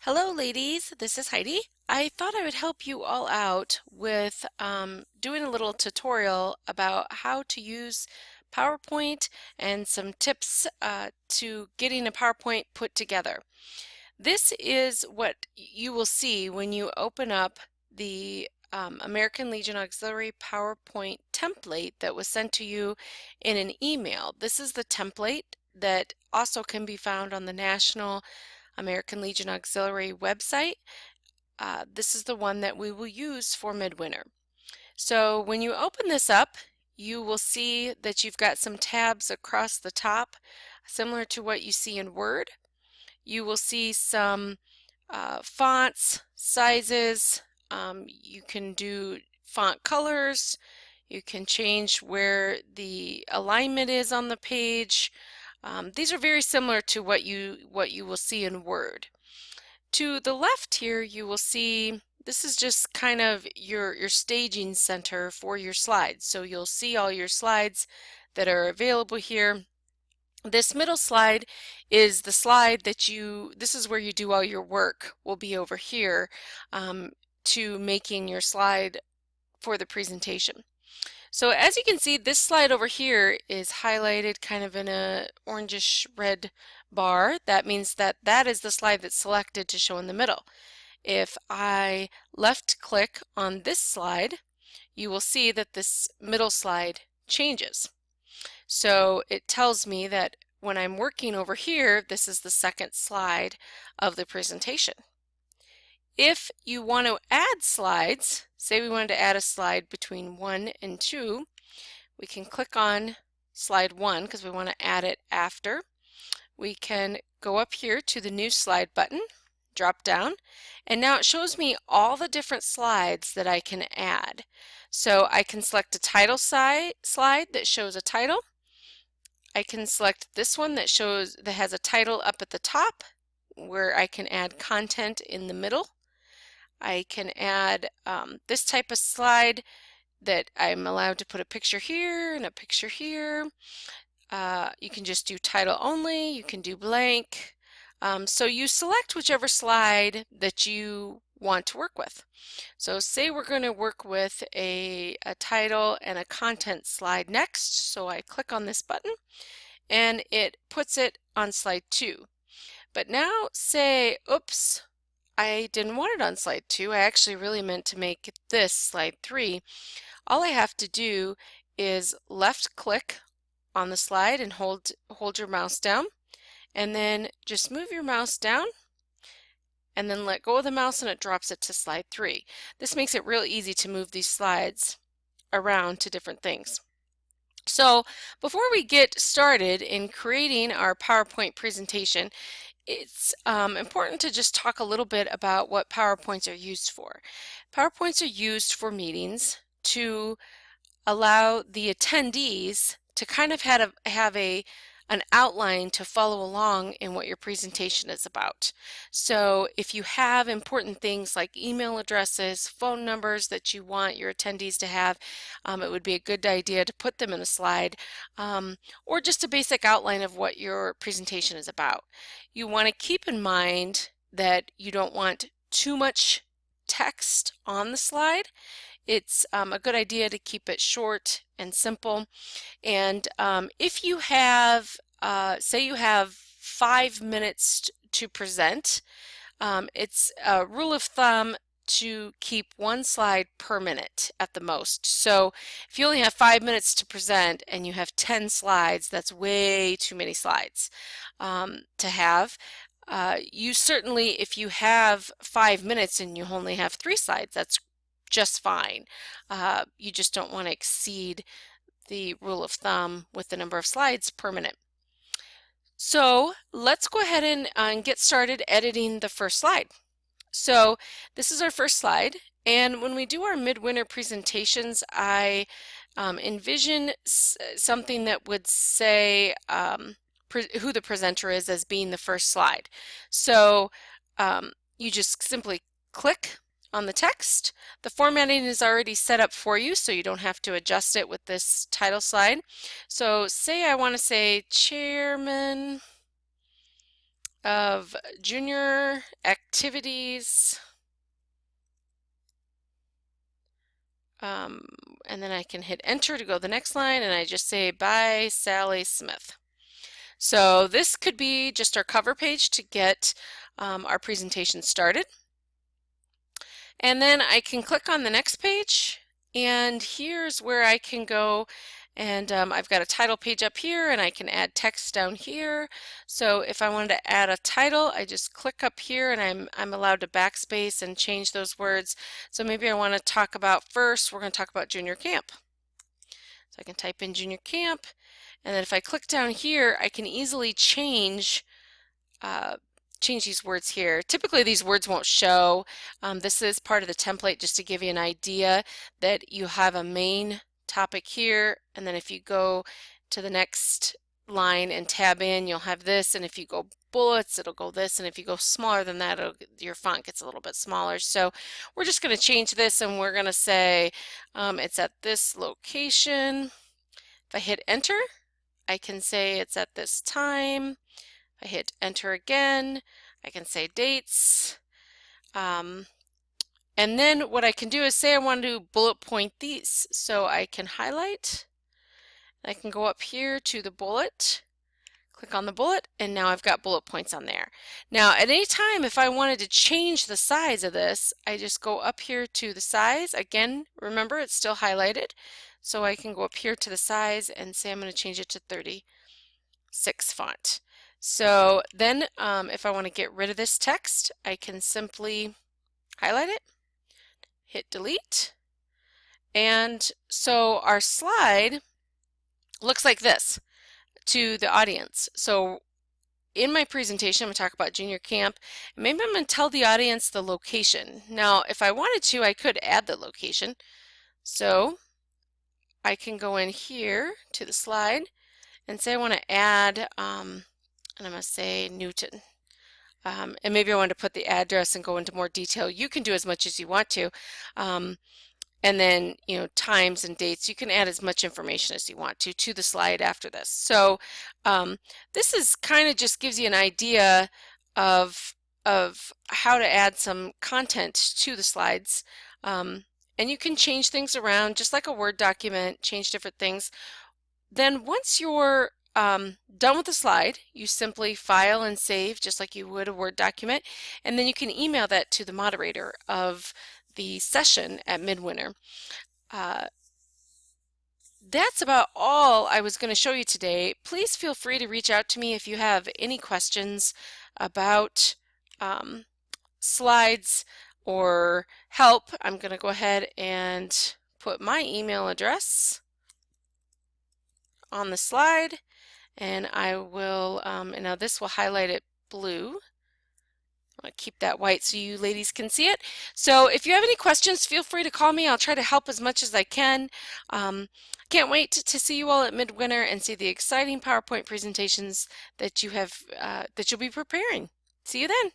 Hello, ladies. This is Heidi. I thought I would help you all out with doing a little tutorial about how to use PowerPoint and some tips to getting a PowerPoint put together. This is what you will see when you open up the American Legion Auxiliary PowerPoint template that was sent to you in an email. This is the template that also can be found on the National American Legion Auxiliary website. This is the one that we will use for midwinter. So when you open this up, you will see that you've got some tabs across the top, similar to what you see in Word. You will see some fonts, sizes. You can do font colors. You can change where the alignment is on the page. These are very similar to what you will see in Word. To the left here, you will see this is just kind of your staging center for your slides. So you'll see all your slides that are available here. This middle slide is the slide that this is where you do all your work, will be over here to making your slide for the presentation. So as you can see, this slide over here is highlighted kind of in a orangish red bar. That means that that is the slide that's selected to show in the middle. If I left click on this slide, you will see that this middle slide changes. So it tells me that when I'm working over here, this is the second slide of the presentation. If you want to add slides, say we wanted to add a slide between 1 and 2, we can click on slide 1 because we want to add it after. We can go up here to the new slide button, drop down, and now it shows me all the different slides that I can add. So I can select a title slide that shows a title. I can select this one that has a title up at the top where I can add content in the middle. I can add this type of slide that I'm allowed to put a picture here and a picture here. You can just do title only, you can do blank. So you select whichever slide that you want to work with. So say we're going to work with a title and a content slide next. So I click on this button and it puts it on slide 2. But now say, oops, I didn't want it on slide 2. I actually really meant to make this slide 3. All I have to do is left click on the slide and hold your mouse down, and then just move your mouse down and then let go of the mouse and it drops it to slide 3. This makes it real easy to move these slides around to different things. So before we get started in creating our PowerPoint presentation, it's important to just talk a little bit about what PowerPoints are used for. PowerPoints are used for meetings to allow the attendees to kind of have an outline to follow along in what your presentation is about. So if you have important things like email addresses, phone numbers that you want your attendees to have, it would be a good idea to put them in a slide, or just a basic outline of what your presentation is about. You want to keep in mind that you don't want too much text on the slide. It's a good idea to keep it short and simple. And if you have, say you have 5 minutes to present, it's a rule of thumb to keep 1 slide per minute at the most. So if you only have 5 minutes to present and you have 10 slides, that's way too many slides to have. You certainly, if you have 5 minutes and you only have 3 slides, that's just fine. You just don't want to exceed the rule of thumb with the number of slides per minute. So let's go ahead and get started editing the first slide. So this is our first slide, and when we do our midwinter presentations, I envision something that would say who the presenter is as being the first slide. So you just simply click on the text. The formatting is already set up for you, so you don't have to adjust it with this title slide. So say I want to say Chairman of junior activities. Um, and then I can hit enter to go to the next line, and I just say bye Sally Smith. So this could be just our cover page to get our presentation started. And then I can click on the next page, and here's where I can go, and I've got a title page up here, and I can add text down here. So if I wanted to add a title, I just click up here, and I'm allowed to backspace and change those words. So maybe I want to talk about, first we're going to talk about junior camp. So I can type in junior camp, and then if I click down here, I can easily change these words here. Typically these words won't show. This is part of the template just to give you an idea that you have a main topic here, and then if you go to the next line and tab in, you'll have this, and if you go bullets, it'll go this, and if you go smaller than that, your font gets a little bit smaller. So we're just going to change this, and we're going to say it's at this location. If I hit enter, I can say it's at this time. I hit enter again, I can say dates, and then what I can do is say I want to bullet point these. So I can highlight, I can go up here to the bullet, click on the bullet, and now I've got bullet points on there. Now at any time if I wanted to change the size of this, I just go up here to the size. Again, remember it's still highlighted, so I can go up here to the size and say I'm going to change it to 36 font. So then if I want to get rid of this text, I can simply highlight it, hit delete, and so our slide looks like this to the audience. So in my presentation, I'm going to talk about junior camp. Maybe I'm going to tell the audience the location. Now, if I wanted to, I could add the location. So I can go in here to the slide and say I want to add and I'm going to say Newton. And maybe I want to put the address and go into more detail. You can do as much as you want to. And then, you know, times and dates. You can add as much information as you want to the slide after this. So this is kind of just gives you an idea of how to add some content to the slides. And you can change things around just like a Word document, change different things. Then once you're done with the slide, you simply file and save just like you would a Word document, and then you can email that to the moderator of the session at MidWinter. That's about all I was going to show you today. Please feel free to reach out to me if you have any questions about slides or help. I'm going to go ahead and put my email address on the slide, and I will, and now this will highlight it blue. I'm going to keep that white so you ladies can see it. So if you have any questions, feel free to call me. I'll try to help as much as I can. Can't wait to see you all at MidWinter and see the exciting PowerPoint presentations that you have that you'll be preparing. See you then.